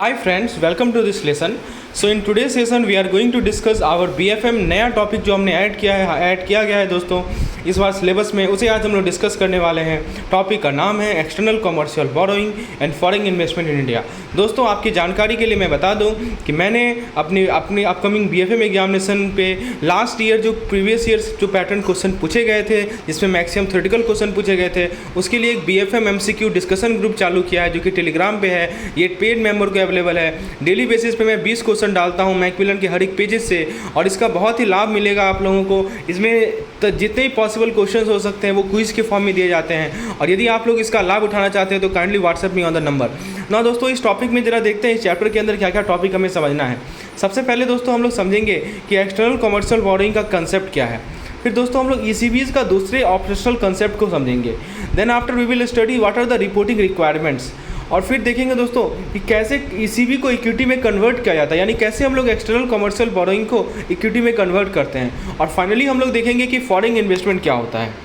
Hi friends, welcome to this lesson. So in today's session we are going to discuss our BFM नया topic जो हमने add किया गया है दोस्तों इस बार सिलेबस में, उसे आज हम लोग डिस्कस करने वाले हैं। टॉपिक का नाम है external commercial borrowing and foreign investment in India. दोस्तों आपकी जानकारी के लिए मैं बता दूं कि मैंने अपनी अपकमिंग BFM एग्जामिनेशन पे लास्ट ईयर जो प्रीवियस ईयर जो पैटर्न क्वेश्चन पूछे गए थे जिसमें मैक्सिमम थ्योरेटिकल क्वेश्चन पूछे गए थे उसके लिए एक BFM MCQ डिस्कशन ग्रुप चालू किया है जो कि टेलीग्राम पे है। ये पेड मेंबर को अवेलेबल है। डेली बेसिस पे मैं 20 क्वेश्चन डालता हूँ मैकमिलन के हर एक पेजेस से और इसका बहुत ही लाभ मिलेगा आप लोगों को। इसमें जितने ही पॉसिबल क्वेश्चंस हो सकते हैं वो क्विज के फॉर्म में दिए जाते हैं और यदि आप लोग इसका लाभ उठाना चाहते हैं तो kindly WhatsApp me on the number. ना दोस्तों इस टॉपिक में जरा देखते हैं इस चैप्टर के अंदर क्या क्या टॉपिक हमें समझना है। सबसे पहले दोस्तों हम लोग समझेंगे कि एक्सटर्नल कमर्शियल बोरोइंग का कंसेप्ट क्या है। फिर दोस्तों हम लोग ECBs का दूसरे ऑपरेशनल कंसेप्ट को समझेंगे। Then after we will study what are the reporting requirements और फिर देखेंगे दोस्तों कि कैसे ECB को इक्विटी में कन्वर्ट किया जाता है, यानी कैसे हम लोग एक्सटर्नल कमर्शियल बोरोइंग को इक्विटी में कन्वर्ट करते हैं। और फाइनली हम लोग देखेंगे कि फॉरेन इन्वेस्टमेंट क्या होता है।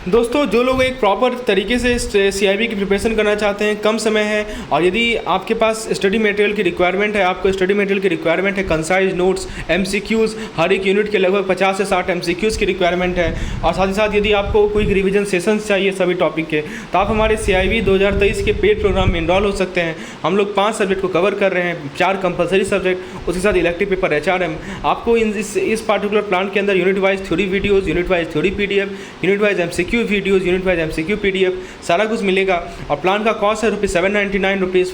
दोस्तों जो लोग एक प्रॉपर तरीके से CIB की प्रिपरेशन करना चाहते हैं, कम समय है और यदि आपके पास स्टडी मटेरियल की रिक्वायरमेंट है, आपको स्टडी मटेरियल की रिक्वायरमेंट है, कंसाइज नोट्स, MCQs, हर एक यूनिट के लगभग 50 से 60 MCQs की रिक्वायरमेंट है और साथ ही साथ यदि आपको कोई रिवीजन सेशंस चाहिए सभी टॉपिक के तो आप हमारे CIB 2023 के पेड प्रोग्राम में इनरोल हो सकते हैं। हम लोग 5 सब्जेक्ट को कवर कर रहे हैं, 4 कंपलसरी सब्जेक्ट, उसके साथ इलेक्टिव पेपर HRM। आपको इस पार्टिकुलर प्लान के अंदर unit wise theory videos, unit wise theory PDF, unit wise MCQ videos, unit wise MCQ PDF सारा कुछ मिलेगा और प्लान का कॉस्ट है ₹799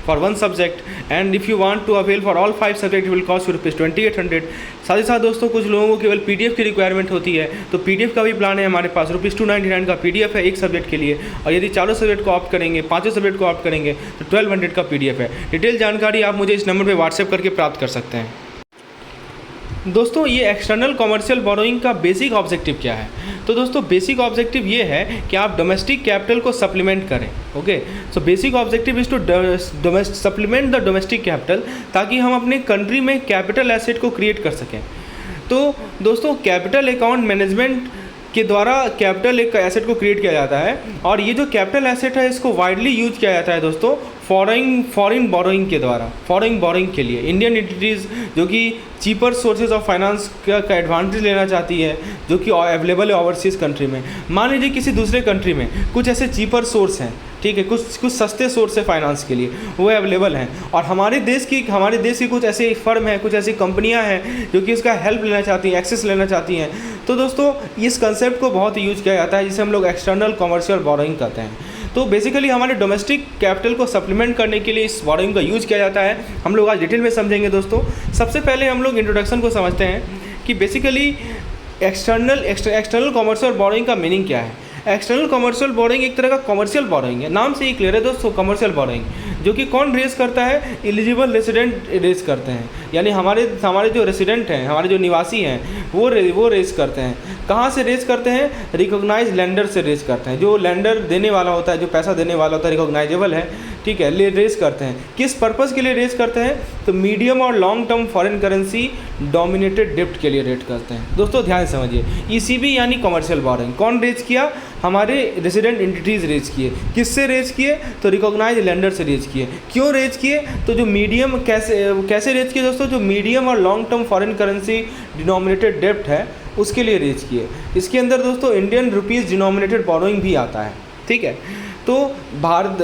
for one subject and if you want to avail for all 5 subject will cost ₹2800। साथ ही साथ दोस्तों कुछ लोगों को केवल PDF की रिक्वायरमेंट होती है तो PDF का भी प्लान है हमारे पास। ₹299 का PDF है एक सब्जेक्ट के लिए और यदि चारों सब्जेक्ट को ऑप्ट करेंगे, पाँचों सब्जेक्ट को ऑप्ट करेंगे तो 1200 का PDF है। डिटेल जानकारी आप मुझे इस नंबर पर व्हाट्सएप करके प्राप्त कर सकते हैं। दोस्तों ये एक्सटर्नल कमर्शियल बोरोइंग का बेसिक ऑब्जेक्टिव क्या है? तो दोस्तों बेसिक ऑब्जेक्टिव ये है कि आप डोमेस्टिक कैपिटल को सप्लीमेंट करें। Okay, so basic objective is to supplement the domestic capital ताकि हम अपने कंट्री में कैपिटल एसेट को क्रिएट कर सकें। तो दोस्तों कैपिटल अकाउंट मैनेजमेंट के द्वारा कैपिटल एक एसेट को क्रिएट किया जाता है और ये जो कैपिटल एसेट है इसको वाइडली यूज किया जाता है दोस्तों फॉरेन बोरोइंग के द्वारा। फॉरेन बोरोइंग के लिए इंडियन एंटिटीज़ जो कि चीपर सोर्सेज ऑफ फाइनेंस का एडवांटेज लेना चाहती है जो कि अवेलेबल है ओवरसीज़ कंट्री में। मान लीजिए किसी दूसरे कंट्री में कुछ ऐसे चीपर सोर्स हैं, ठीक है, कुछ सस्ते सोर्स है फाइनेंस के लिए, वो अवेलेबल हैं और हमारे देश की कुछ ऐसे फर्म हैं, कुछ ऐसी कंपनियां हैं जो कि इसका हेल्प लेना चाहती हैं, एक्सेस लेना चाहती हैं। तो दोस्तों इस कंसेप्ट को बहुत यूज किया जाता है जिसे हम लोग एक्सटर्नल कमर्शियल बोरोइंग कहते हैं। तो बेसिकली हमारे डोमेस्टिक कैपिटल को सप्लीमेंट करने के लिए इस बोरोइंग का यूज़ किया जाता है। हम लोग आज डिटेल में समझेंगे दोस्तों। सबसे पहले हम लोग इंट्रोडक्शन को समझते हैं कि बेसिकली एक्सटर्नल कमर्शियल बोरोइंग का मीनिंग क्या है। एक्सटर्नल कमर्शियल बोरोइंग एक तरह का कमर्शियल बोरोइंग है, नाम से ही क्लियर है दोस्तों। कमर्शियल बोरोइंग जो कि कौन रेज करता है? एलिजिबल रेसिडेंट रेज करते हैं, यानी हमारे जो रेसिडेंट हैं, हमारे जो निवासी हैं वो रेज करते हैं। कहाँ से रेज करते हैं? रिकॉग्नाइज लेंडर से रेज करते हैं। जो लेंडर देने वाला होता है, जो पैसा देने वाला होता है, रिकॉग्नाइजेबल है, ठीक है, रेज करते हैं। किस पर्पज़ के लिए रेज करते हैं? तो मीडियम और long term foreign currency dominated डेप्ट के लिए रेज करते हैं। दोस्तों ध्यान से समझिए, ECB यानी कमर्शियल बोरोइंग कौन रेज किया? हमारे रेजिडेंट एंटिटीज़ रेज किए। किससे रेज किए? तो रिकॉग्नाइज लेंडर से रेज किए। क्यों रेज किए? तो जो मीडियम कैसे रेज किए दोस्तों? जो मीडियम और long term foreign currency denominated डेप्ट है उसके लिए रेज किए। इसके अंदर दोस्तों इंडियन रुपीज़ डिनोमिनेटेड बोरोइंग भी आता है, ठीक है। तो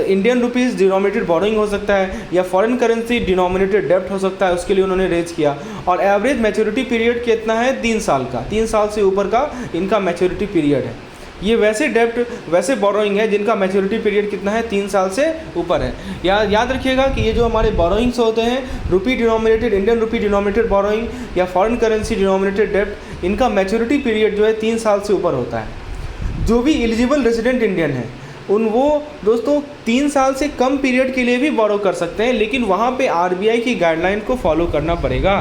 इंडियन रुपीज़ डिनोमिनेटेड बोरोइंग हो सकता है या फॉरेन करेंसी डिनोमिनेटेड डेप्ट हो सकता है, उसके लिए उन्होंने रेज किया। और एवरेज मैच्योरिटी पीरियड कितना है? 3 साल का। 3 साल से ऊपर का इनका मैच्योरिटी पीरियड है। ये वैसे बोरोइंग है जिनका मैच्योरिटी पीरियड कितना है? 3 साल से ऊपर है। याद रखिएगा कि ये जो हमारे बोरोइंग्स होते हैं, rupee denominated, Indian rupee denominated borrowing या फॉरेन करेंसी डिनोमिनेटेड डेप्ट, इनका मैच्योरिटी पीरियड जो है 3 साल से ऊपर होता है। जो भी एलिजिबल रेजिडेंट इंडियन है वो दोस्तों 3 साल से कम पीरियड के लिए भी बोरो कर सकते हैं, लेकिन वहाँ पे RBI की गाइडलाइन को फॉलो करना पड़ेगा,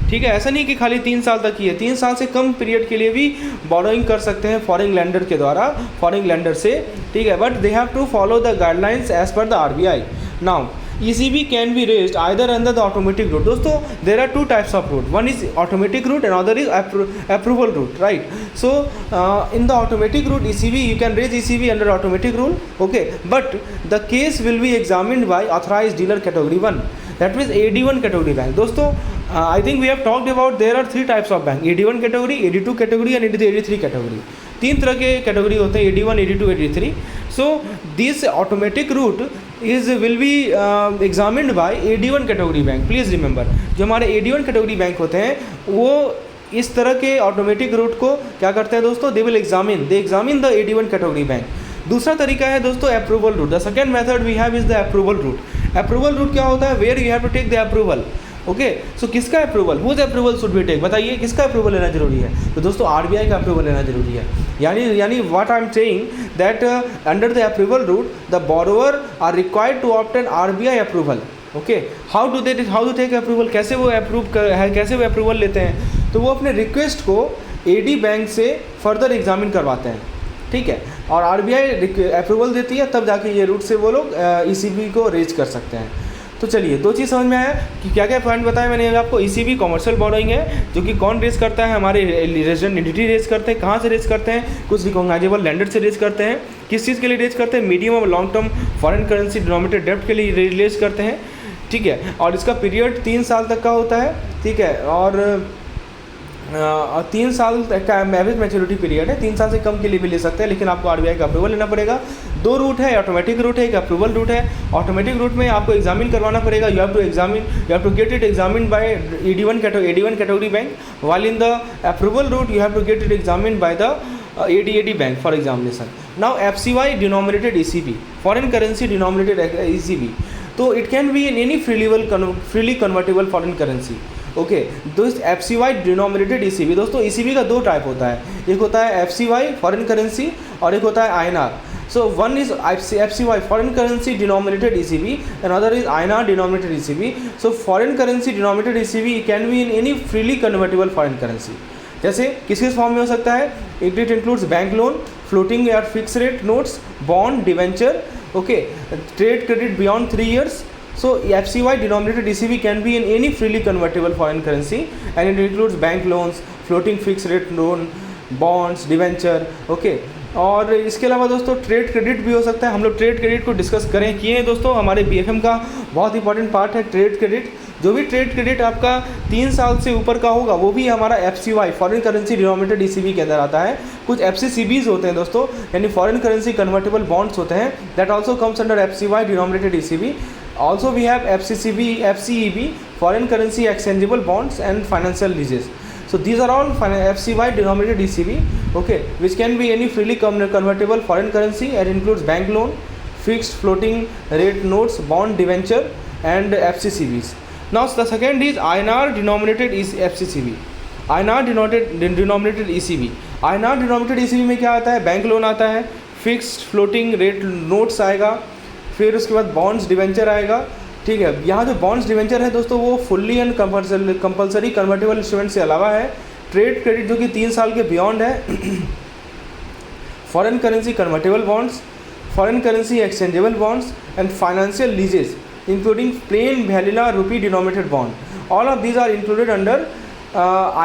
ठीक है। ऐसा नहीं कि खाली 3 साल तक ही है, 3 साल से कम पीरियड के लिए भी बोरोइंग कर सकते हैं फॉरेन लेंडर के द्वारा, फॉरेन लेंडर से, ठीक है, but they have to follow the guidelines as per the RBI। Now ECB can be raised either under the automatic route. दोस्तों there are two types of route. One is automatic route and other is approval route, right? So in the automatic route ECB, you can raise ECB under automatic rule, okay, but the case will be examined by authorized dealer category 1, that means AD1 category bank. दोस्तों I think we have talked about there are three types of bank, AD1 category, AD2 category and AD3 category. तीन तरह के category होते हैं, AD1, AD2, AD3. So this automatic route will be examined bye AD1 category bank. Please remember, जो हमारे AD1 category bank होते हैं वो इस तरह के ऑटोमेटिक रूट को क्या करते हैं दोस्तों, they will examine the AD1 category bank. दूसरा तरीका है दोस्तों approval route. The second method we have is the approval route. Approval route क्या होता है, where you have to take the approval. Okay, so किसका approval, whose approval should be take, बताइए किसका अप्रूवल लेना जरूरी है. तो दोस्तों RBI का अप्रूवल लेना जरूरी है. यानी what I am saying that under the approval route the borrower are required to obtain RBI approval. Okay, how to take approval, कैसे वो अप्रूवल लेते हैं, तो वो अपने रिक्वेस्ट को AD बैंक से फर्दर एग्जामिन करवाते हैं, ठीक है, और RBI अप्रूवल देती है, तब जाके ये रूट से वो लोग ECB को रेज कर सकते हैं. तो चलिए दो चीज़ समझ में आया कि क्या क्या पॉइंट बताया मैंने आपको. ECB कॉमर्शियल बोरोइंग है, जो कि कौन रेज करता है, हमारे रेजिडेंट एंटिटी रेज करते हैं. कहाँ से रेज करते हैं, कुछ रिकॉग्नाइजेबल लैंडर से रेज करते हैं. किस चीज़ के लिए रेज करते हैं, मीडियम और long term foreign currency denominated डेब्ट के लिए रेज करते हैं, ठीक है, और इसका पीरियड 3 साल तक का होता है, ठीक है, और 3 साल का एवरेज मैच्योरिटी पीरियड है. 3 साल से कम के लिए भी ले सकते हैं, लेकिन आपको RBI का अप्रूवल लेना पड़ेगा. 2 रूट है, ऑटोमेटिक रूट है, एक अप्रूवल रूट है. ऑटोमेटिक रूट में आपको एग्जामिन करवाना पड़ेगा, you have to get it examine by AD1 category bank, while in the approval route you have to get it examine by the AD bank for examination. Now FCY denominated ECB, foreign currency denominated ECB, तो it can be in any freely convertible foreign currency. Okay, दोस्त FCY denominated ECB, दोस्तों ECB का 2 type होता है, एक होता है FCY foreign currency और एक होता है INR. So one is FCY foreign currency denominated ECB and other is INR denominated ECB. So foreign currency denominated ECB can be in any freely convertible foreign currency. जैसे किस फॉर्म में हो सकता है, it includes bank loan, floating या fix rate notes, bond, debenture, okay, trade credit beyond 3 years. So FCY denominated ECB can be in any freely convertible foreign currency and it includes bank loans, floating fixed rate loan, bonds, debenture, okay. और इसके अलावा दोस्तों trade credit भी हो सकता है. हम लोग ट्रेड क्रेडिट को डिस्कस किए हैं दोस्तों, हमारे BFM का बहुत इंपॉर्टेंट पार्ट है ट्रेड क्रेडिट. जो भी ट्रेड क्रेडिट आपका 3 साल से ऊपर का होगा वो भी हमारा FCY foreign currency denominated ECB के अंदर आता है. कुछ FCCBs होते हैं दोस्तों, यानी फॉरेन करेंसी कन्वर्टेबल बॉन्ड्स होते हैं, that also comes under FCY denominated ECB. Also we have FCEB, foreign currency exchangeable bonds and financial leases. So these are all FCY denominated ECB, okay, which can be any freely convertible foreign currency and includes bank loan, fixed floating rate notes, bond, debenture and FCCBs. Now the second is INR denominated FCCB. INR denominated ECB. INR denominated ECB में क्या आता है, bank loan आता है, fixed floating rate notes आएगा, फिर उसके बाद बॉन्ड्स डिवेंचर आएगा, ठीक है. यहाँ जो बॉन्ड्स डिवेंचर है दोस्तों वो fully and compulsory convertible instrument से अलावा है. ट्रेड क्रेडिट जो कि 3 साल के बियॉन्ड है, foreign currency convertible bonds, foreign currency exchangeable bonds and financial leases including plain vanilla rupee denominated bond, all of these are included under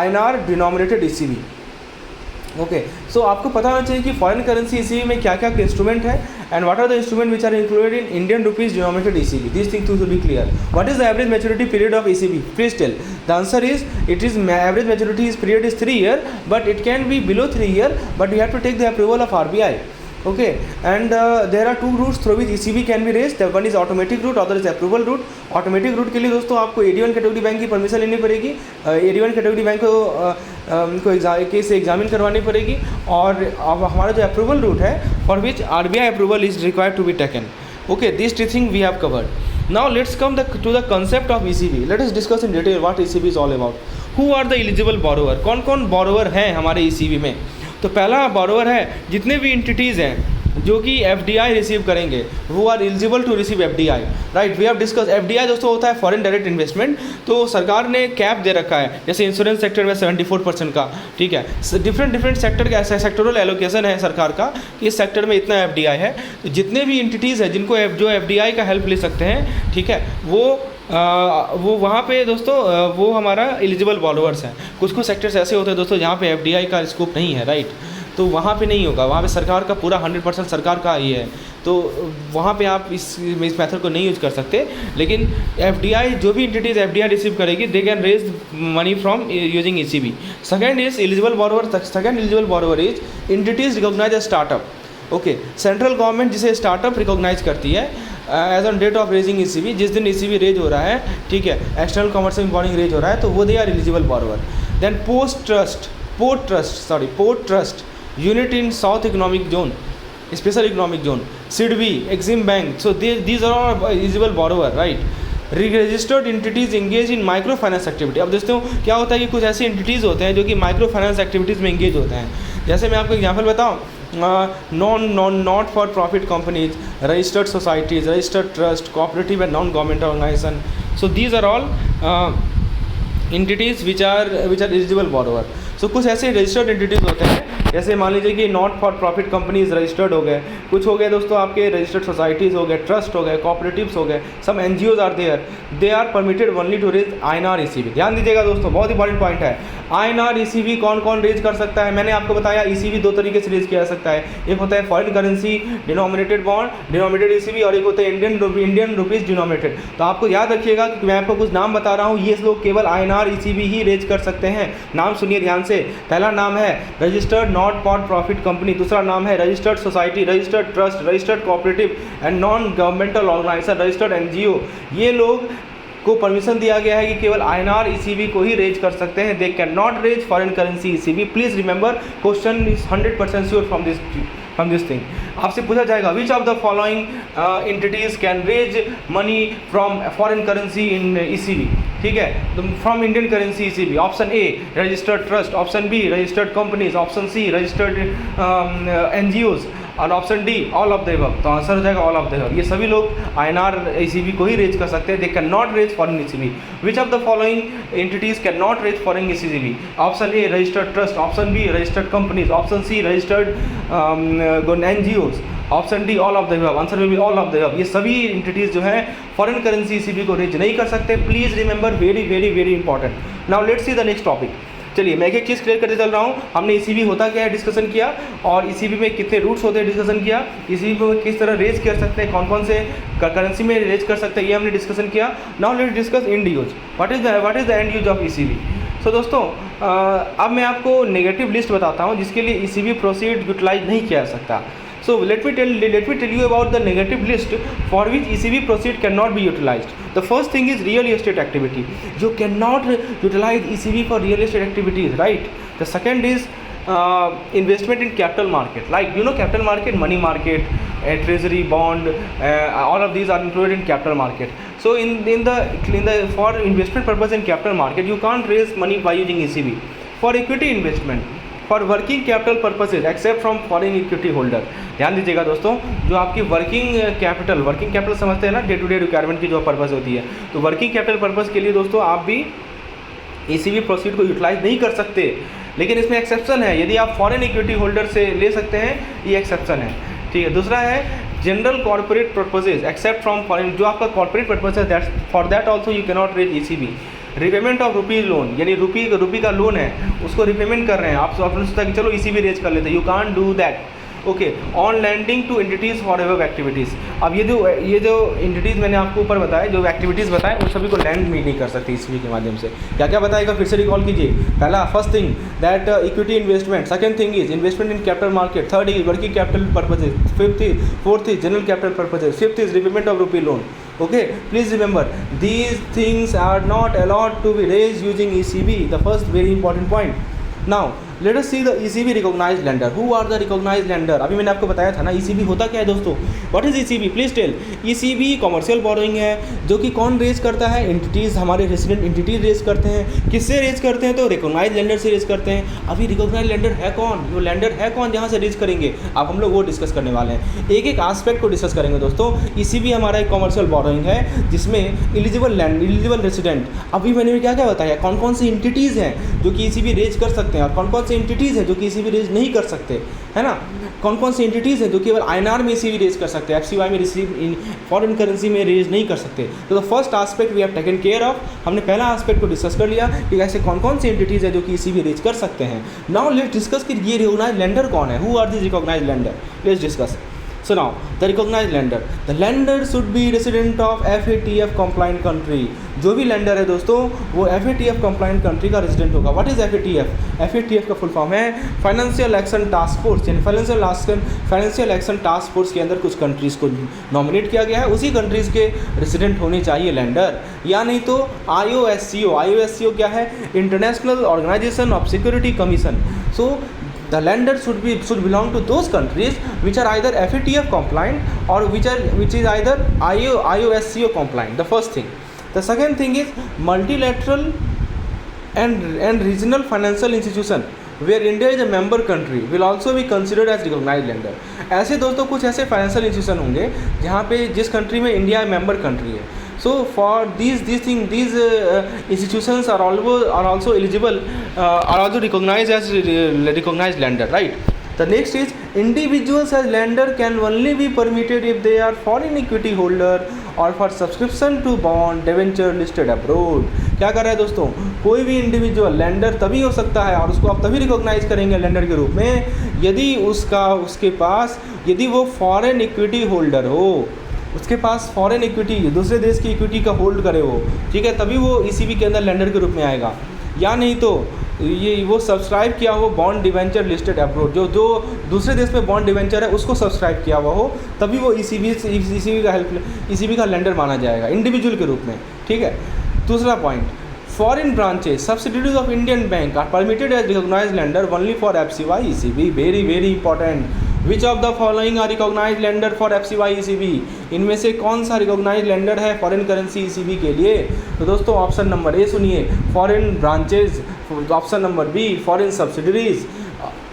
INR denominated ECB. Okay, so आपको पता होना चाहिए कि फॉरेन करेंसी ECB में क्या क्या instrument है and what are the instrument which are included in Indian rupees denominated ECB. This thing to should be clear. What is the average maturity period of ECB? Please tell. The answer is it is average maturity period is 3 years, but it can be below 3 years, but you have to take the approval of RBI. Okay, and there are 2 routes through which ECB can be raised. One is automatic route, other is approval route. Automatic route के लिए दोस्तों आपको AD1 category bank की permission लेनी पड़ेगी, AD1 category bank को से examine करवानी पड़ेगी. और अब हमारा जो अप्रूवल रूट है for which RBI approval is required to be taken. Okay, this 3 thing we have covered. Now let's come to the concept of ECB. Let us discuss in detail what ECB is all about. Who are the eligible borrower, कौन कौन borrower हैं हमारे ECB में. तो पहला borrower है जितने भी इंटिटीज़ हैं जो कि FDI रिसीव करेंगे, वो are eligible to receive FDI, right. We have discuss FDI दोस्तों होता है फॉरेन डायरेक्ट इन्वेस्टमेंट। तो सरकार ने कैप दे रखा है, जैसे इंश्योरेंस सेक्टर में 74% का, ठीक है। डिफरेंट सेक्टर का ऐसा सेक्टरल एलोकेशन है सरकार का कि इस सेक्टर में इतना FDI है। तो जितने भी एंटिटीज़ हैं जिनको जो FDI का हेल्प ले सकते हैं, ठीक है, वो वहाँ पे दोस्तों वो हमारा एलिजिबल बॉरोवर्स हैं। कुछ सेक्टर्स ऐसे होते हैं दोस्तों जहाँ पे FDI का स्कोप नहीं है, राइट। तो वहाँ पे नहीं होगा, वहाँ पे सरकार का पूरा 100% सरकार का ये है, तो वहाँ पे आप इस मेथड को नहीं यूज कर सकते। लेकिन FDI जो भी एंटिटीज FDI रिसीव करेगी, they can raise money from using ECB। Second is eligible borrower is entities recognise a startup. Okay, central government जिसे स्टार्टअप रिकॉग्नाइज करती है as on date of raising ECB, जिस दिन ECB raise हो रहा है, ठीक है, एक्सटर्नल कमर्शियल बॉन्डिंग रेज हो रहा है, तो वो they are eligible borrower. Then port trust unit in south economic zone, special economic zone, SIDBI, Exim Bank, so these are all eligible borrower, right। Registered entities engage in micro finance activity. अब दोस्तों क्या होता है कि कुछ ऐसी entities होते हैं जो कि माइक्रो फाइनेंस एक्टिविटीज़ में एंगेज होते हैं। जैसे मैं आपको एग्जांपल बताऊं, not for profit companies, registered societies, registered trust, cooperative and non governmental organisation, so these are all entities which are eligible borrower. So कुछ ऐसे रजिस्टर्ड एंटिटीज़ होते हैं, जैसे मान लीजिए कि not for profit companies registered हो गए, कुछ हो गए दोस्तों आपके रजिस्टर्ड सोसाइटीज़ हो गए, ट्रस्ट हो गए, कोऑपरेटिव्स हो गए, some NGOs are there, they are permitted only to raise INR ECB। ध्यान दीजिएगा दोस्तों, बहुत इंपॉर्टेंट पॉइंट है। INR ECB कौन कौन रेज कर सकता है? मैंने आपको बताया ECB दो तरीके से रेज किया जा सकता है, एक होता है foreign currency denominated bond denominated ECB, और एक होता है इंडियन रुपीज़ डिनोमिनेटेड। तो आपको याद रखिएगा कि मैं आपको कुछ नाम बता रहा हूँ, ये लोग केवल INR ECB ही रेज कर सकते हैं। नाम सुनिए ध्यान से। पहला नाम है registered not for profit company, दूसरा नाम है registered society, registered trust, registered cooperative and non governmental organisation, registered NGO। ये लोग को परमिशन दिया गया है कि केवल INR ECB को ही रेज कर सकते हैं। They can not raise foreign currency ECB। Please remember, question is 100% sure from this thing. आपसे पूछा जाएगा which of the following entities can raise money from foreign currency in ECB, ठीक है, फ्रॉम Indian currency ECB। Option A registered trust, option B registered companies, option C registered NGOs, और option D all of the above. तो answer हो जाएगा all of the above. ये सभी लोग INR ECB को ही रेज कर सकते हैं। They can not raise foreign ECB। Which of the following entities can not raise foreign ECB? Option A registered trust, option B registered companies, option C registered NGOs, option D all of the above. Answer will be all of the above. ये सभी entities जो है foreign currency ECB को raise नहीं कर सकते। Please remember, very very very important. Now let's see the next topic. चलिए मैं एक चीज़ क्लियर करते चल रहा हूँ। हमने ECB होता क्या है डिस्कशन किया, और ECB में कितने रूट्स होते हैं डिस्कशन किया, ECB में किस तरह रेज कर सकते हैं, कौन कौन से करेंसी में रेज कर सकते हैं, ये हमने डिस्कशन किया। Now let's discuss and use. What is the end use of ECB? सो दोस्तों अब मैं आपको नेगेटिव लिस्ट बताता हूँ जिसके लिए ECB प्रोसीड यूटिलाइज नहीं किया जा सकता। So let me tell you about the negative list for which ECB proceed cannot be utilized. The first thing is real estate activity. You cannot utilize ECB for real estate activities, right? The second is investment in capital market. Like capital market, money market, treasury, bond, all of these are included in capital market. So in the for investment purpose in capital market, you can't raise money by using ECB. For equity investment, for working capital purposes except from foreign equity holder. ध्यान दीजिएगा दोस्तों, जो आपकी working capital समझते हैं ना, day to day requirement की जो पर्पस होती है, तो वर्किंग कैपिटल पर्पस के लिए दोस्तों आप भी ECB प्रोसीड को यूटिलाइज नहीं कर सकते। लेकिन इसमें एक्सेप्शन है, यदि आप फॉरेन इक्विटी होल्डर से ले सकते हैं, ये एक्सेप्शन है, ठीक है। दूसरा है general corporate purposes except from foreign, जो आपका कॉर्पोरेट पर्पज है, that for that also you cannot raise ECB। Repayment of rupees loan, यानी रुपी का लोन है, उसको रिपेमेंट कर रहे हैं आप, आपने सोचा कि चलो ECB रेज कर लेते हैं, you can't do that. Okay, on landing to entities for ever activities. अब ये जो एंटिटीज़ मैंने आपको ऊपर बताए, जो एक्टिविटीज़ बताए, उन सभी को लैंड भी नहीं कर सकती ECB के माध्यम से। क्या क्या बताएगा, फिर से रिकॉल कीजिए। पहला, first thing that equity investment, second thing is investment in capital market, third is working capital purposes, fourth is general capital purposes, fifth is repayment of rupee loan. Okay, please remember these things are not allowed to be raised using ECB. The first very important point. Now let us see the ECB recognised lender. Who are the recognised lender? अभी मैंने आपको बताया था ना ECB होता क्या है दोस्तों। What is ECB? Please tell. ECB commercial borrowing है जो कि कौन रेज करता है? एंटिटीज़, हमारे रेसिडेंट एंटिटीज रेज करते हैं। किससे रेज करते हैं? तो रिकॉग्नाइज्ड लेंडर से रेज करते हैं। अभी रिकॉग्नाइज्ड लेंडर है कौन? वो लेंडर है कौन जहाँ से रेज करेंगे? अब हम लोग वो डिस्कस करने वाले हैं, एक एक आस्पेक्ट को डिस्कस करेंगे दोस्तों। ईसीबी हमारा एक कॉमर्शियल बोरोइंग है जिसमें एलिजिबल रेसिडेंट, अभी मैंने क्या क्या बताया, कौन कौन सी एंटिटीज़ हैं जो कि ईसीबी रेज कर सकते हैं और कौन कौन सी एंटिटीज़ हैं जो कि ईसीबी रेज नहीं कर सकते, है ना। कौन कौन सी एंटिटीज़ हैं जो केवल आईएनआर में ईसीबी रेज कर सकते हैं, एफसीवाई में रिसीव इन फॉरेन करेंसी में रेज नहीं कर सकते। तो the first aspect we have taken care of. हमने पहला आस्पेक्ट को डिस्कस कर लिया कि ऐसे कौन कौन सी एंटिटीज़ है जो कि ईसीबी रेज कर सकते हैं। नाउ लेट्स डिस्कस कि ये रिकॉग्नाइज्ड लेंडर कौन है। Who are this recognised lender? Let's discuss. So now, the recognized lender. The lender should be resident of FATF compliant country. जो भी lender है दोस्तों वो FATF compliant country का रेजिडेंट होगा। What is FATF? FATF का फुल फॉर्म है financial action task force, यानी फाइनेंशियल एक्शन टास्क फोर्स के अंदर कुछ कंट्रीज़ को नॉमिनेट किया गया है, उसी कंट्रीज़ के रेजिडेंट होने चाहिए लेंडर, या नहीं तो IOSCO। IOSCO क्या है? International organisation of security commission. So the lender should belong to those countries which are either FATF compliant or which is either IOSCO compliant. The first thing. The second thing is multilateral and regional financial institution where India is a member country will also be considered as recognized lender. ऐसे दोस्तों कुछ ऐसे financial institution होंगे जहाँ पे जिस country में India member country है। So for these institutions are also eligible, are also recognized as recognized lender, right? The next is individuals as lender can only be permitted if they are foreign equity holder or for subscription to bond debenture listed abroad. क्या कर रहा है दोस्तों? कोई भी individual lender तभी हो सकता है और उसको आप तभी रिकॉग्नाइज करेंगे लेंडर के रूप में यदि यदि वो फॉरेन इक्विटी होल्डर हो, उसके पास फॉरेन इक्विटी, दूसरे देश की इक्विटी का होल्ड करे वो, ठीक है, तभी वो ईसीबी के अंदर लेंडर के रूप में आएगा। या नहीं तो ये वो सब्सक्राइब किया हो बॉन्ड डिवेंचर लिस्टेड अब्रोड, जो दूसरे देश में बॉन्ड डिवेंचर है उसको सब्सक्राइब किया हुआ हो, तभी वो ईसीबी का लेंडर माना जाएगा इंडिविजुअल के रूप में, ठीक है। दूसरा point, foreign branches subsidiaries of Indian bank are permitted as recognised lender only for FCY ECB. Very very important. Which of the following are recognised lender for FCY ECB? इनमें से कौन सा रिकॉग्नाइज्ड लेंडर है foreign currency ECB के लिए? तो दोस्तों option number A सुनिए, foreign branches. Option number B, foreign subsidiaries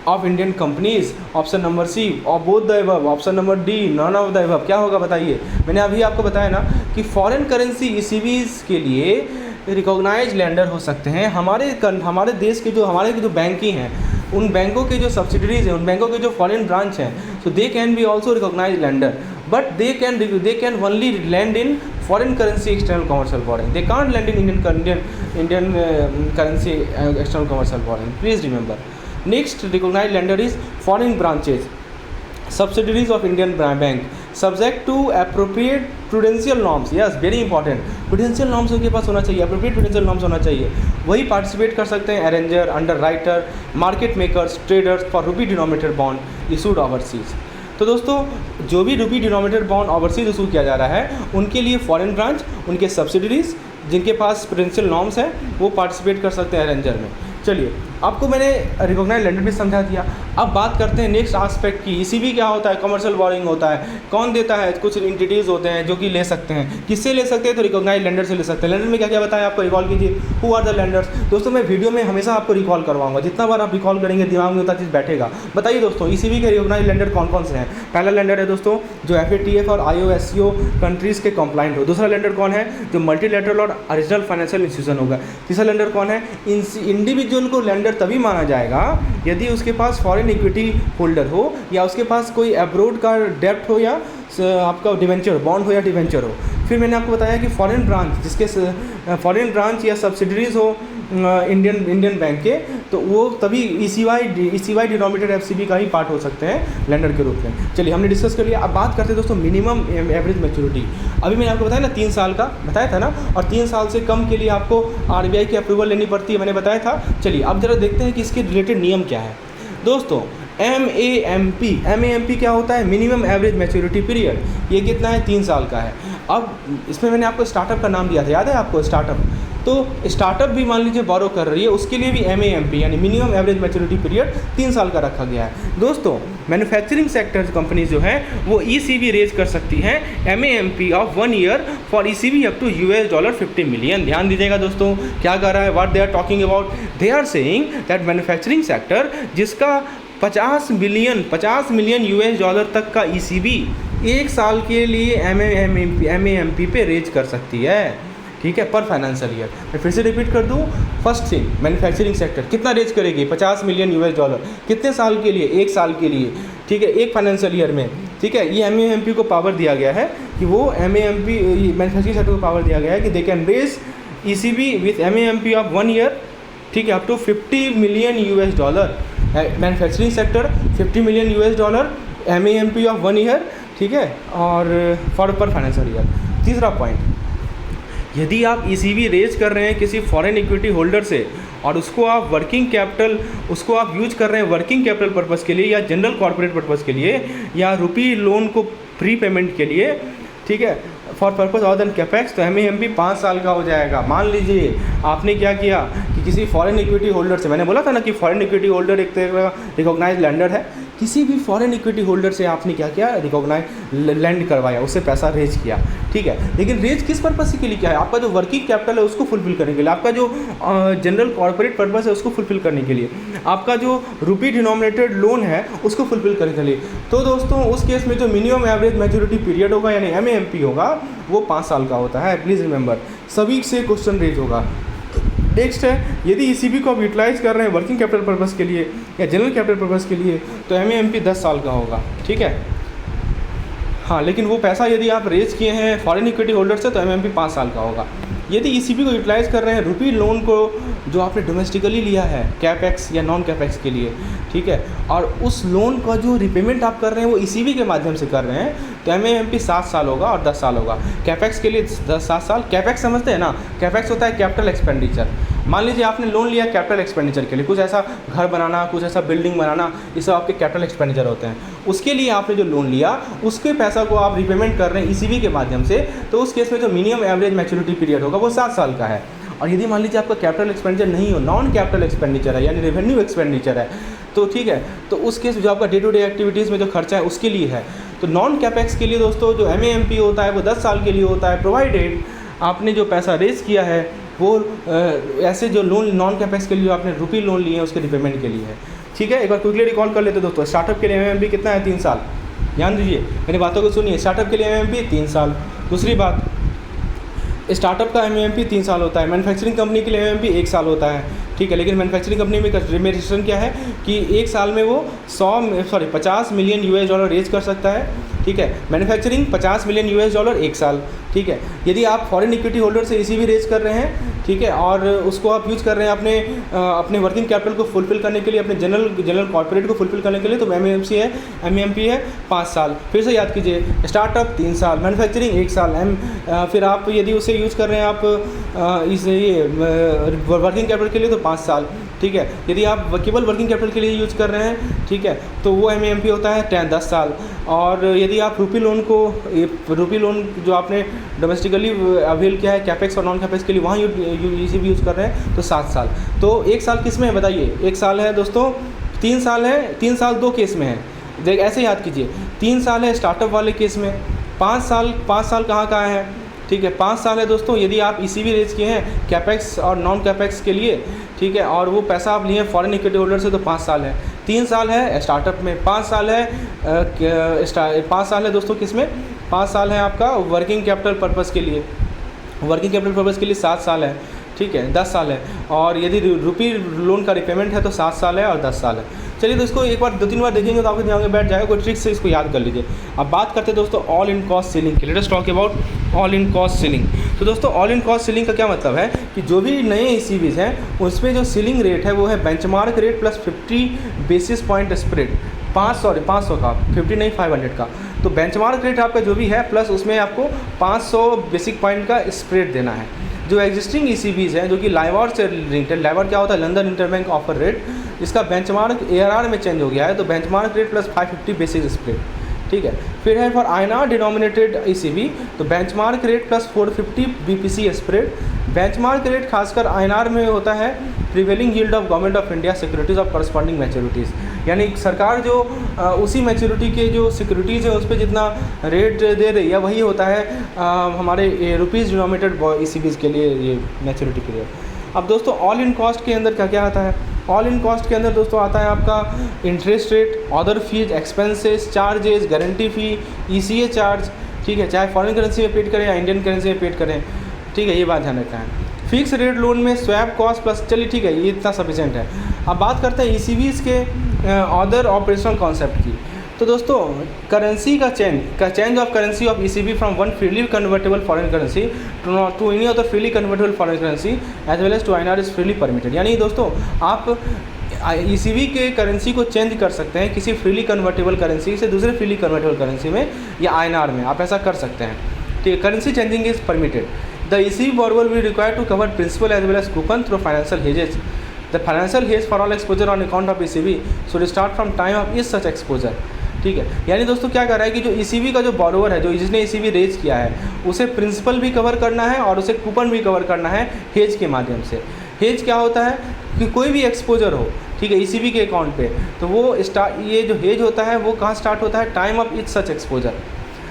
of Indian companies. Option number C, of both the above. Option number D, none of the above. क्या होगा बताइए? मैंने अभी आपको बताया ना कि फॉरेन करेंसी ईसीबीज के लिए रिकॉग्नाइज्ड लेंडर हो सकते हैं हमारे देश के जो बैंक ही हैं, उन बैंकों के जो सब्सिडरीज हैं, उन बैंकों के जो फॉरेन ब्रांच हैं, so they can be also recognised lender, but they can only lend in foreign currency external commercial borrowing. They can't lend in Indian currency external commercial borrowing. Please remember. Next recognised lender is foreign branches subsidiaries of Indian bank subject to appropriate prudential norms. Yes, very important. Prudential norms उनके पास होना चाहिए, appropriate prudential norms होना चाहिए, वही participate कर सकते हैं arranger, underwriter, market makers, traders for रूपी डिनोमिनेटेड बॉन्ड इशूड ओवरसीज। तो दोस्तों जो भी रूपी डिनोमिनेटेड बॉन्ड ओवरसीज इशू किया जा रहा है उनके लिए फॉरेन ब्रांच, उनके सब्सिडरीज जिनके पास प्रूडेंशियल नॉर्म्स हैं वो पार्टिसिपेट कर सकते हैं अरेंजर में। चलिए आपको मैंने रिकॉग्नाइज्ड लेंडर भी समझा दिया। अब बात करते हैं नेक्स्ट आस्पेक्ट की। ईसीबी क्या होता है? कमर्शियल बोरोइंग होता है। कौन देता है? कुछ एंटिटीज़ होते हैं जो कि ले सकते हैं। किससे ले सकते हैं? तो रिकॉग्नाइज्ड लेंडर से ले सकते हैं। लेंडर में क्या क्या बताया आपको? रिकॉल कीजिए, हु आर द लेंडर्स। दोस्तों मैं वीडियो में हमेशा आपको रिकॉल करवाऊंगा, जितना बार आप रिकॉल करेंगे दिमाग में उतना चीज़ बैठेगा। बताइए दोस्तों ईसीबी के रिकॉग्नाइज्ड लेंडर कौन कौन से हैं? पहला लेंडर है दोस्तों जो FATF और IOSCO कंट्रीज़ के कंप्लाइंट हो। दूसरा लेंडर कौन है? जो मल्टीलैटरल और रीजनल फाइनेंशियल इंस्टीट्यूशन होगा। तीसरा लेंडर कौन है? इंडिविजुअल को लेंडर तभी माना जाएगा यदि उसके पास फॉरेन इक्विटी होल्डर हो या उसके पास कोई अब्रोड का डेप्ट हो या आपका डिवेंचर बॉन्ड हो या डिवेंचर हो। फिर मैंने आपको बताया कि फॉरेन ब्रांच या सब्सिडरीज हो इंडियन बैंक के, तो वो तभी ECY डिनोमिनेटेड एफसीबी का ही पार्ट हो सकते हैं लेंडर के रूप में। चलिए हमने डिस्कस कर लिया। अब बात करते हैं दोस्तों मिनिमम एवरेज मैच्योरिटी। अभी मैंने आपको बताया ना 3 साल का बताया था ना, और 3 साल से कम के लिए आपको RBI की अप्रूवल लेनी पड़ती है, मैंने बताया था। चलिए अब जरा देखते हैं कि इसके रिलेटेड नियम क्या है दोस्तों। MAMP क्या होता है? Minimum average maturity period. ये कितना है? 3 साल का है। अब इसमें मैंने आपको स्टार्टअप का नाम दिया था, याद है आपको स्टार्टअप? तो स्टार्टअप भी मान लीजिए बोरो कर रही है, उसके लिए भी MAMP यानी मिनिमम एवरेज मैच्योरिटी पीरियड 3 साल का रखा गया है। दोस्तों मैन्युफैक्चरिंग सेक्टर कंपनीज जो है वो ECB रेज कर सकती हैं MAMP of 1 year for ECB up to $50 million. ध्यान दीजिएगा दोस्तों, क्या कर रहा है, what they are talking about, they are saying that manufacturing sector जिसका 50 मिलियन $US तक का ECB एक साल के लिए MAMP पे रेज कर सकती है, ठीक है, पर फाइनेंशियल ईयर। मैं फिर से रिपीट कर दूं, फर्स्ट थिंग मैन्युफैक्चरिंग सेक्टर कितना रेज करेगी, 50 मिलियन $US कितने साल के लिए, एक साल के लिए, ठीक है, एक फाइनेंशियल ईयर में, ठीक है। ये MAMP को पावर दिया गया है कि वो MAMP मैन्युफैक्चरिंग सेक्टर को पावर दिया गया है कि they can raise ECB with MAMP of 1 year, ठीक है, up to $50 million manufacturing sector $50 million MAMP of 1 year, ठीक है, और फॉर पर फाइनेंशियल ईयर। तीसरा पॉइंट, यदि आप ECB रेज कर रहे हैं किसी फॉरेन इक्विटी होल्डर से और उसको आप वर्किंग कैपिटल उसको आप यूज कर रहे हैं वर्किंग कैपिटल पर्पज़ के लिए या जनरल कॉर्पोरेट पर्पज़ के लिए या रुपी लोन को प्री पेमेंट के लिए, ठीक है, for purpose other than capex, तो MAMP 5 साल का हो जाएगा। मान लीजिए आपने क्या किया कि किसी फॉरेन इक्विटी होल्डर से, मैंने बोला था ना कि फॉरेन इक्विटी होल्डर एक तरह का रिकॉग्नाइज लैंडर है, किसी भी फॉरेन इक्विटी होल्डर से आपने क्या किया, रिकॉग्नाइज लैंड करवाया, उससे पैसा रेज किया, ठीक है। लेकिन रेज किस पर्पज़ के लिए किया है, आपका जो वर्किंग कैपिटल है उसको फुलफिल करने के लिए, आपका जो जनरल कॉर्पोरेट पर्पज़ है उसको फुलफिल करने के लिए, आपका जो रुपी डिनोमिनेटेड लोन है उसको फुलफिल करने के लिए। तो दोस्तों उस केस में जो मिनिमम एवरेज मैच्योरिटी पीरियड होगा यानी MAMP होगा वो 5 साल का होता है। प्लीज़ रिमेंबर, सभी से क्वेश्चन रेज होगा। नेक्स्ट है, यदि ECB को आप यूटिलाइज कर रहे हैं वर्किंग कैपिटल पर्पज़ के लिए या जनरल कैपिटल पर्पज़ के लिए तो MAMP 10 साल का होगा, ठीक है। हाँ, लेकिन वो पैसा यदि आप रेज किए हैं फॉरेन इक्विटी होल्डर से तो MAMP 5 साल का होगा। यदि ECB को यूटिलाइज़ कर रहे हैं रुपी लोन को जो आपने डोमेस्टिकली लिया है कैपेक्स या नॉन कैपेक्स के लिए, ठीक है, और उस लोन का जो रिपेमेंट आप कर रहे हैं वो ECB के माध्यम से कर रहे हैं तो MAMP 7 साल होगा और 10 साल होगा। कैपेक्स के लिए 7 साल, कैपेक्स समझते हैं ना, कैपेक्स होता है कैपिटल एक्सपेंडिचर। मान लीजिए आपने लोन लिया कैपिटल एक्सपेंडिचर के लिए, कुछ ऐसा घर बनाना, कुछ ऐसा बिल्डिंग बनाना, ये सब आपके कैपिटल एक्सपेंडिचर होते हैं। उसके लिए आपने जो लोन लिया उसके पैसा को आप रिपेमेंट कर रहे हैं ECB के माध्यम से, तो उस केस में जो मिनिमम एवरेज मैच्योरिटी पीरियड होगा वो 7 साल का है। और यदि मान लीजिए आपका कैपिटल एक्सपेंडिचर नहीं हो, नॉन कैपिटल एक्सपेंडिचर है यानी रेवेन्यू एक्सपेंडिचर है, तो ठीक है, तो उस केस जो आपका डे टू डे एक्टिविटीज़ में जो खर्चा है उसके लिए है। तो नॉन कैपेक्स के लिए दोस्तों जो MAMP होता है वो 10 साल के लिए होता है, प्रोवाइडेड आपने जो पैसा रेज किया है वो ऐसे जो लोन नॉन कैपेक्स के लिए जो आपने रुपी लोन लिए हैं उसके रिपेमेंट के लिए है, ठीक है। एक बार क्विकली रिकॉल कर लेते दोस्तों, स्टार्टअप के लिए MAMP कितना है, 3 साल। ध्यान दीजिए, मेरी बातों को सुनिए, स्टार्टअप के लिए MAMP 3 साल। दूसरी बात, स्टार्टअप का MAMP 3 साल होता है, मैन्युफैक्चरिंग कंपनी के लिए MAMP 1 साल होता है, ठीक है। लेकिन मैन्युफैक्चरिंग कंपनी में रिस्ट्रिक्शन क्या है कि 1 साल में वो 50 मिलियन $US रेज कर सकता है, ठीक है। मैन्युफैक्चरिंग 50 मिलियन $US 1 साल, ठीक है। यदि आप फॉरेन इक्विटी होल्डर से ECB रेज कर रहे हैं, ठीक है, और उसको आप यूज़ कर रहे हैं अपने वर्किंग कैपिटल को फुलफिल करने के लिए, अपने जनरल कॉर्पोरेट को फुलफिल करने के लिए, तो MAMP है 5 साल। फिर से याद कीजिए, स्टार्टअप 3 साल, मैन्युफैक्चरिंग 1 साल, फिर आप यदि उसे यूज़ कर रहे हैं आप वर्किंग कैपिटल के लिए तो 5 साल, ठीक है। यदि आप केवल वर्किंग कैपिटल के लिए यूज़ कर रहे हैं, ठीक है, तो वो MAMP होता है 10 साल। और यदि आप रुपी लोन जो आपने डोमेस्टिकली अवेल किया है कैपेक्स और नॉन कैपेक्स के लिए वहाँ ECB यूज़ कर रहे हैं तो 7 साल। तो 1 साल किस में है बताइए, 1 साल है दोस्तों, 3 साल है, 3 साल 2 केस में है, देख ऐसे याद कीजिए, 3 साल है स्टार्टअप वाले केस में, 5 साल कहाँ है, ठीक है, 5 साल है दोस्तों यदि आप ECB रेज किए हैं कैपेक्स और नॉन कैपेक्स के लिए, ठीक है, और वो पैसा आप लिए फॉरेन इक्विटी होल्डर से तो 5 साल है। 3 साल है स्टार्टअप में, 5 साल है दोस्तों किस में, 5 साल है आपका वर्किंग कैपिटल पर्पज़ के लिए, वर्किंग कैपिटल पर्पज़ के लिए 7 साल है, ठीक है, 10 साल है। और यदि रुपी लोन का रिपेमेंट है तो 7 साल है और 10 साल है। चलिए तो इसको एक बार 2-3 बार देखेंगे तो आपके दिमाग में बैठ जाएगा, कोई ट्रिक से इसको याद कर लीजिए। अब बात करते हैं दोस्तों ऑल इन कॉस्ट सीलिंग की। Let us talk about all in cost ceiling. तो दोस्तों ऑल इन कॉस्ट सीलिंग का क्या मतलब है कि जो भी नए ECBs हैं उसमें जो सीलिंग रेट है वो है benchmark rate plus 50 basis point spread, 500 का, 50 नहीं 500 का। तो बेंचमार्क रेट आपका जो भी है प्लस उसमें आपको 500 बेसिक पॉइंट का स्प्रेड देना है। जो एग्जिस्टिंग ECBs हैं जो कि लाइवर से लिंक्ड है, लाइवर क्या होता है, लंदन इंटरबैंक ऑफर रेट, इसका बेंचमार्क ARR में चेंज हो गया है तो benchmark rate plus 550 basis spread, ठीक है। फिर है फॉर INR डिनोमिनेटेड ECB, तो benchmark rate plus 450 BPC spread. Benchmark rate खासकर INR में होता है prevailing yield of government of India securities of corresponding maturities, यानी सरकार जो उसी मैच्योरिटी के जो सिक्योरिटीज़ है उस पर जितना रेट दे रही है वही होता है हमारे रुपीज़ डिनोमिनेटेड ECBs के लिए, ये मैच्योरिटी के लिए। अब दोस्तों ऑल इन कॉस्ट के अंदर क्या क्या आता है? ऑल इन कॉस्ट के अंदर दोस्तों आता है आपका interest rate, other fees, expenses, charges, guarantee fee, ECA charge, ठीक है, चाहे फॉरेन करेंसी में पेड करें या इंडियन करेंसी में पेड करें, ठीक है, ये बात ध्यान रखना है। फिक्स रेट लोन में स्वैप कॉस्ट प्लस, चलिए ठीक है, ये इतना सफिशेंट है। अब बात करते हैं ECBs के अदर ऑपरेशनल कॉन्सेप्ट की। तो दोस्तों करेंसी का change of currency of ECB from one freely convertible foreign currency to any other freely convertible foreign currency as well as to INR is freely permitted. यानी दोस्तों आप ECB के currency को change कर सकते हैं किसी फ्रीली कन्वर्टेबल करेंसी से दूसरे फ्रीली कन्वर्टेबल करेंसी में या INR में, आप ऐसा कर सकते हैं, ठीक है। Currency changing is permitted. The ECB borrower will require to cover principal as well as coupon through financial hedges. The financial hedge for all exposure on account of ECB should start from time of each such exposure, ठीक है। यानी दोस्तों क्या कर रहा है कि जो ECB का जो बॉरोवर है, जो जिसने ECB रेज किया है, उसे प्रिंसिपल भी कवर करना है और उसे कूपन भी कवर करना है हेज के माध्यम से। हेज क्या होता है कि कोई भी एक्सपोजर हो, ठीक है, ECB के अकाउंट पे, तो वो ये जो हेज होता है वो कहाँ स्टार्ट होता है? Time of each such exposure.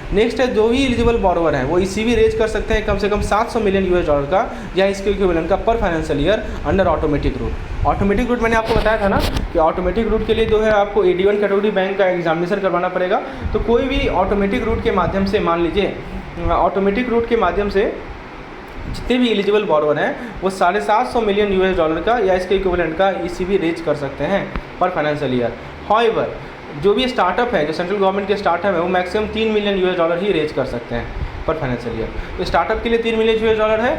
Next है जो भी एलिजिबल बॉरोवर है वो ECB रेज कर सकते हैं कम से कम $700 मिलियन का या इसके इक्विवेलेंट का पर financial year under automatic route. Automatic route मैंने आपको बताया था ना कि ऑटोमेटिक रूट के लिए जो है आपको AD1 कैटेगरी बैंक का एग्जामिनेशन करवाना पड़ेगा। तो कोई भी ऑटोमेटिक रूट के माध्यम से, मान लीजिए ऑटोमेटिक रूट के माध्यम से जितने भी एलिजिबल बॉरोवर हैं वो $750 मिलियन का या इसके इक्विवेलेंट का ECB रेज कर सकते हैं पर फाइनेंशियल ईयर। हाउएवर जो भी स्टार्टअप है, जो सेंट्रल गवर्नमेंट के स्टार्टअप है, वो मैक्सिमम $3 मिलियन ही रेज कर सकते हैं पर फाइनेंशियल ईयर। तो स्टार्टअप के लिए $3 मिलियन है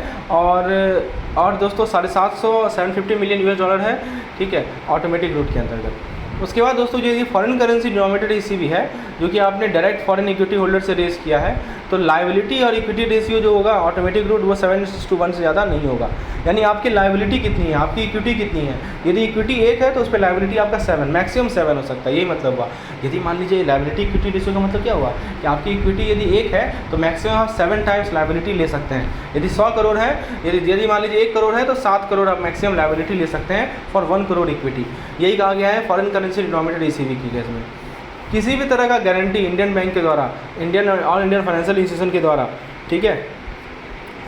और दोस्तों 750 मिलियन है, ठीक है, ऑटोमेटिक रूट के अंतर्गत। उसके बाद दोस्तों जो ये फॉरेन करेंसी डिनोमिनेटेड ECB है जो कि आपने डायरेक्ट फॉरेन इक्विटी होल्डर से रेज किया है, तो लायबिलिटी और इक्विटी रेशियो जो होगा ऑटोमेटिक रूट वो 7:1 से ज़्यादा नहीं होगा। यानी आपकी लायबिलिटी कितनी है, आपकी इक्विटी कितनी है। यदि इक्विटी 1 है तो उस पर लायबिलिटी आपका 7, मैक्सिमम 7 हो सकता है, यही मतलब हुआ। यदि मान लीजिए लायबिलिटी इक्विटी रेशियो का मतलब क्या हुआ कि आपकी इक्विटी यदि 1 है तो मैक्सिमम आप 7 टाइम्स लायबिलिटी ले सकते हैं। यदि 100 करोड़ है, यदि मान लीजिए 1 करोड़ है तो 7 करोड़ आप मैक्सिमम लायबिलिटी ले सकते हैं फॉर 1 करोड़ इक्विटी। यही कहा गया है फॉरेन करेंसी डिनोमिनेटेड ECB की केस में। किसी भी तरह का गारंटी इंडियन बैंक के द्वारा, ऑल इंडियन फाइनेंशियल इंस्टीट्यूशन के द्वारा, ठीक है,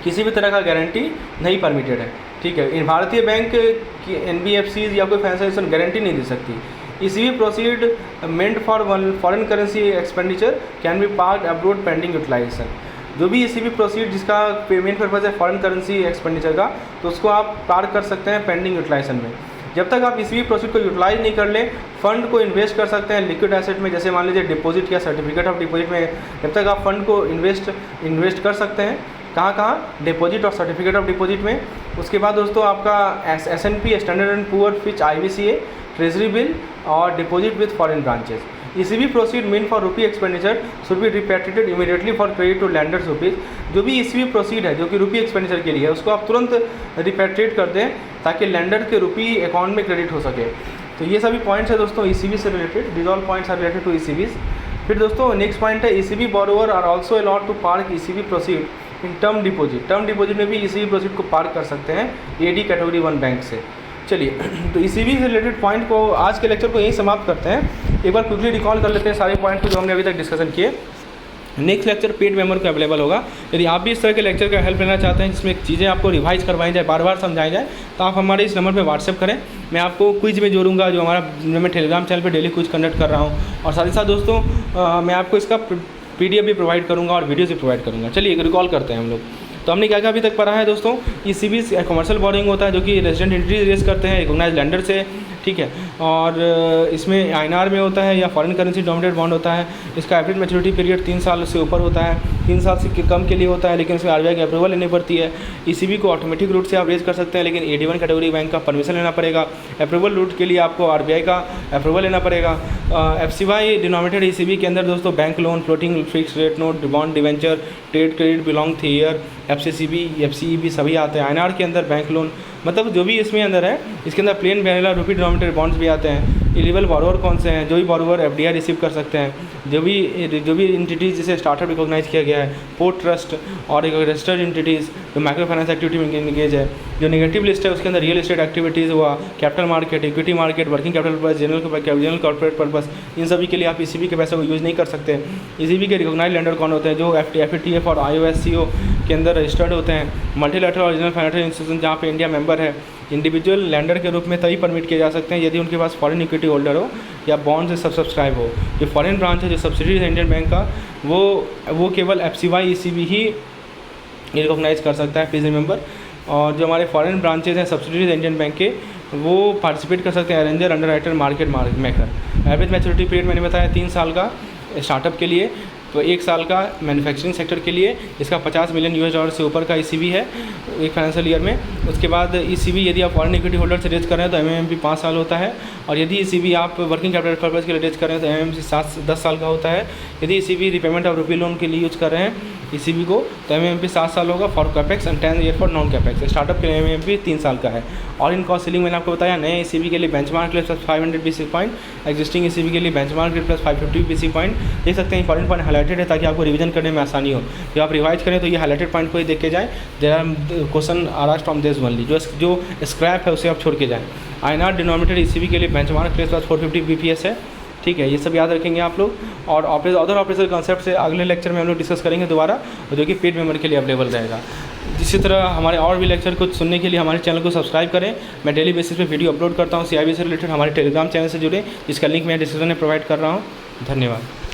किसी भी तरह का गारंटी नहीं परमिटेड है, ठीक है। भारतीय बैंक की NBFCs या कोई फाइनेंशियल इंस्टीट्यूशन गारंटी नहीं दे सकती। ECB proceed meant for foreign currency expenditure can be parked abroad pending utilisation. जो भी ECB प्रोसीड जिसका पेमेंट पर्पज है फॉरेन करेंसी एक्सपेंडिचर का, तो उसको आप पार्क कर सकते हैं पेंडिंग यूटिलाइजेशन में। जब तक आप ECB प्रोसीड को यूटिलाइज नहीं कर ले, फंड को इन्वेस्ट कर सकते हैं लिक्विड एसेट में, जैसे मान लीजिए डिपॉजिट या सर्टिफिकेट ऑफ डिपॉजिट में। जब तक आप फंड को इन्वेस्ट कर सकते हैं, कहाँ डिपॉजिट और सर्टिफिकेट ऑफ डिपॉजिट में। उसके बाद दोस्तों आपका S&P standard and poor Fitch IBCA treasury bill और deposit with foreign branches. ECB proceed mean for rupee expenditure should be repatriated immediately for credit to lenders rupees. जो भी ECB proceed है जो कि रुपी एक्सपेंडिचर के लिए है, उसको आप तुरंत रिपेट्रिएट कर दें ताकि लैंडर के रुपी अकाउंट में क्रेडिट हो सके। तो ये सभी पॉइंट्स है दोस्तों ECB से related. These all points are related to ECBs। फिर दोस्तों नेक्स्ट पॉइंट है ECB borrower are also allowed to park ECB proceed in term deposit. Term deposit में भी ECB प्रोसीड को पार्क कर सकते हैं AD कैटेगरी 1 बैंक से। चलिए तो ECB से रिलेटेड पॉइंट को आज के लेक्चर को यहीं समाप्त करते हैं। एक बार क्विकली रिकॉल कर लेते हैं सारे पॉइंट को जो हमने अभी तक डिस्कशन किए। नेक्स्ट लेक्चर पेड मेमोरी पे अवेलेबल होगा। यदि आप भी इस तरह के लेक्चर का हेल्प लेना चाहते हैं जिसमें चीज़ें आपको रिवाइज करवाई जाए, बार बार समझाई जाए, तो आप हमारे इस नंबर पे व्हाट्सएप करें। मैं आपको क्विज में जोड़ूंगा जो मैं टेलीग्राम चैनल पे डेली क्विज कंडक्ट कर रहा हूँ, और साथ ही साथ दोस्तों मैं आपको इसका PDF भी प्रोवाइड करूँगा और वीडियोज़ भी प्रोवाइड करूँगा। चलिए रिकॉल करते हैं हम लोग। तो हमने क्या क्या अभी तक पढ़ा है दोस्तों। ECB कमर्शियल बोरिंग होता है जो कि रेजिडेंट एंटिटीज रेज करते हैं रिकॉग्नाइज लैंडर से, ठीक है, और इसमें INR में होता है या फॉरेन करेंसी डोमिनेटेड बॉन्ड होता है। इसका एवरेज मैच्योरिटी पीरियड 3 साल से ऊपर होता है, 3 साल से कम के लिए होता है, लेकिन इसमें RBI की अप्रूवल लेनी पड़ती है। ECB को ऑटोमेटिक रूट से आप रेज कर सकते हैं, लेकिन AD1 कैटेगरी बैंक का परमिशन लेना पड़ेगा। अप्रूवल रूट के लिए आपको RBI का अप्रूवल लेना पड़ेगा। FCY डिनोमिनेटेड ECB के अंदर दोस्तों bank loan, floating fix rate note, bond debenture, trade credit belong थे ईयर, FCCB, FCEB सभी आते हैं। INR के अंदर बैंक लोन, मतलब जो भी इसमें अंदर है, इसके अंदर प्लेन वैनिला रुपी डिनोमिनेटेड बॉन्ड्स भी आते हैं। एलिजिबल बॉरोवर कौन से हैं, जो भी बॉरोवर एफडीआई रिसीव कर सकते हैं, जो भी एंटिटीज़ जिसे स्टार्टअप रिकॉग्नाइज किया गया है, पोर्ट ट्रस्ट और एक रजिस्टर्ड एंटिटीज़ जो माइक्रो फाइनेंस एक्टिविटी में इंगेज है। जो नेगेटिव लिस्ट है उसके अंदर रियल एस्टेट एक्टिविटीज़ हुआ, capital market, equity market, working capital purpose, general corporate purpose, इन सभी के लिए आप ईसीबी के पैसे को यूज़ नहीं कर सकते। ईसीबी के रिकॉग्नाइज लेंडर कौन होते हैं, जो एफएटीएफ और आईओएससीओ के अंदर रजिस्टर्ड होते हैं। मल्टीलैटरल ओरिजिनल फाइनेंशियल इंस्टीट्यूशन जहाँ पे इंडिया मेंबर है, इंडिविजुअल लैंडर के रूप में तभी परमिट किए जा सकते हैं यदि उनके पास फॉरेन इक्विटी होल्डर हो या बॉन्ड से सब्सक्राइब हो। जो फॉरेन ब्रांच है, जो सब्सिडीज है इंडियन बैंक का, वो केवल एफसीवाई ईसीबी ही रिकॉग्नाइज कर सकता है, प्लीज़ रिमेंबर। और जो हमारे फॉरेन ब्रांचेज हैं सब्सिडीज इंडियन बैंक के, वो पार्टिसिपेट कर सकते हैं arranger, underwriter, market maker. Average maturity period मैंने बताया 3 साल का स्टार्टअप के लिए, तो 1 साल का मैन्युफैक्चरिंग सेक्टर के लिए। इसका $50 मिलियन से ऊपर का ईसीबी है एक फाइनेंशियल ईयर में। उसके बाद ईसीबी यदि आप फॉरेन इक्विटी होल्डर से रेज कर रहे हैं तो एमएमपी 5 साल होता है, और यदि ईसीबी आप वर्किंग कैपिटल पर्पज़ के लिए रेज कर रहे हैं तो एमएमपी 10 साल का होता है। यदि ECB repayment of rupee loan के लिए यूज़ कर रहे हैं ईसीबी को तो एमएमपी 7 साल होगा for capex and 10 year for non capex. Startup के लिए एमएमपी 3 साल का है। और इन कॉस्ट सीलिंग मैंने आपको बताया, नए ईसीबी के लिए benchmark rate plus 500 basis point, existing ECB के लिए benchmark rate plus 550 basis point. देख सकते हैं इंपॉर्टेंट पॉइंट हाईलाइटेड है ताकि आपको रिवीजन करने में आसानी हो। जब आप रिवाइज करें तो ये हाईलाइटेड पॉइंट को ही देख के जाएँ। There are question are asked from this only, जो स्क्रैप है उसे आप छोड़ के जाएँ। आईएनआर डिनोमिनेटेड ईसीबी के लिए बेंचमार्क रेट प्लस 450 बीपीएस है, ठीक है, ये सब याद रखेंगे आप लोग। और अदर ऑपरेशनल कॉन्सेप्ट से अगले लेक्चर में हम लोग डिस्कस करेंगे दोबारा, जो कि पेड मेंबर के लिए अवेलेबल रहेगा। इसी तरह हमारे और भी लेक्चर को सुनने के लिए हमारे चैनल को सब्सक्राइब करें। मैं डेली बेसिस पे वीडियो अपलोड करता हूँ सीआईबी से रिलेटेड। हमारे टेलीग्राम चैनल से जुड़े, जिसका लिंक मैं डिस्क्रिप्शन में प्रोवाइड कर रहा हूँ। धन्यवाद।